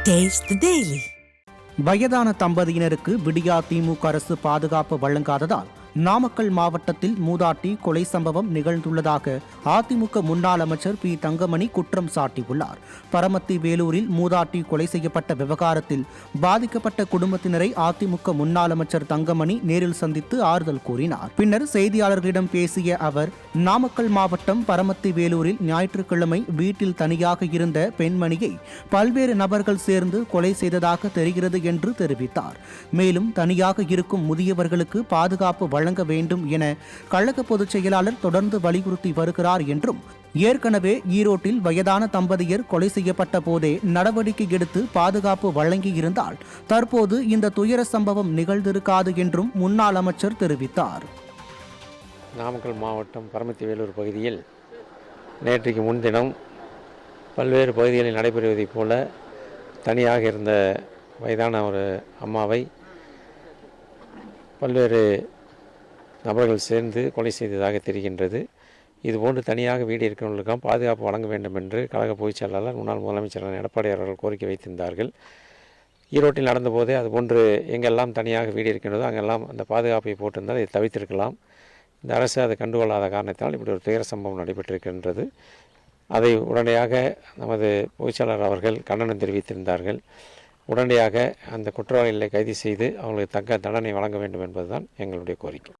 Taste the Daily. வயதான தம்பதியினருக்கு விடியா திமுக அரசு பாதுகாப்பு வழங்காததால் நாமக்கல் மாவட்டத்தில் மூதாட்டி கொலை சம்பவம் நிகழ்ந்துள்ளதாக அதிமுக முன்னாள் அமைச்சர் பி தங்கமணி குற்றம் சாட்டியுள்ளார். பரமத்தி வேலூரில் மூதாட்டி கொலை செய்யப்பட்ட விவகாரத்தில் பாதிக்கப்பட்ட குடும்பத்தினரை அதிமுக முன்னாள் அமைச்சர் தங்கமணி நேரில் சந்தித்து ஆறுதல் கூறினார். பின்னர் செய்தியாளர்களிடம் பேசிய அவர், நாமக்கல் மாவட்டம் பரமத்தி வேலூரில் ஞாயிற்றுக்கிழமை வீட்டில் தனியாக இருந்த பெண்மணியை பல்வேறு நபர்கள் சேர்ந்து கொலை செய்ததாக தெரிகிறது என்று தெரிவித்தார். மேலும் தனியாக இருக்கும் முதியவர்களுக்கு பாதுகாப்பு வழங்க வேண்டும் என கழக பொதுச் செயலாளர் தொடர்ந்து வலியுறுத்தி வருகிறார் என்றும், ஏற்கனவே ஈரோட்டில் வயதான தம்பதியர் கொலை செய்யப்பட்ட போதே நடவடிக்கை எடுத்து பாதுகாப்பு வழங்கியிருந்தால் தற்போது இந்த துயர சம்பவம் நிகழ்ந்திருக்காது என்றும் முன்னாள் அமைச்சர் தெரிவித்தார். நாமக்கல் மாவட்டம் பரமத்தி வேலூர் பகுதியில் நேற்றைக்கு முன்தினம் பல்வேறு பகுதிகளில் நடைபெறுவதைப் போல தனியாக இருந்த வயதான ஒரு அம்மாவை பல்வேறு நபர்கள் சேர்ந்து கொலை செய்ததாக தெரிகின்றது. இதுபோன்று தனியாக வீடு இருக்கிறவர்களுக்கும் பாதுகாப்பு வழங்க வேண்டும் என்று கழக பொதுச் செயலாளர் முன்னாள் முதலமைச்சர் எடப்பாடி அவர்கள் கோரிக்கை வைத்திருந்தார்கள். ஈரோட்டில் நடந்தபோதே அதுபோன்று எங்கெல்லாம் தனியாக வீடு இருக்கின்றதோ அங்கெல்லாம் அந்த பாதுகாப்பை போட்டிருந்தால் இதை தவிர்த்திருக்கலாம். இந்த அரசு அதை கண்டுகொள்ளாத காரணத்தினால் இப்படி ஒரு துயர சம்பவம் நடைபெற்றிருக்கின்றது. அதை உடனடியாக நமது பொதுச் செயலாளர் அவர்கள் கண்டனம் தெரிவித்திருந்தார்கள். உடனடியாக அந்த குற்றவாளிகளை கைது செய்து அவர்களுக்கு தக்க தண்டனை வழங்க வேண்டும் என்பதுதான் எங்களுடைய கோரிக்கை.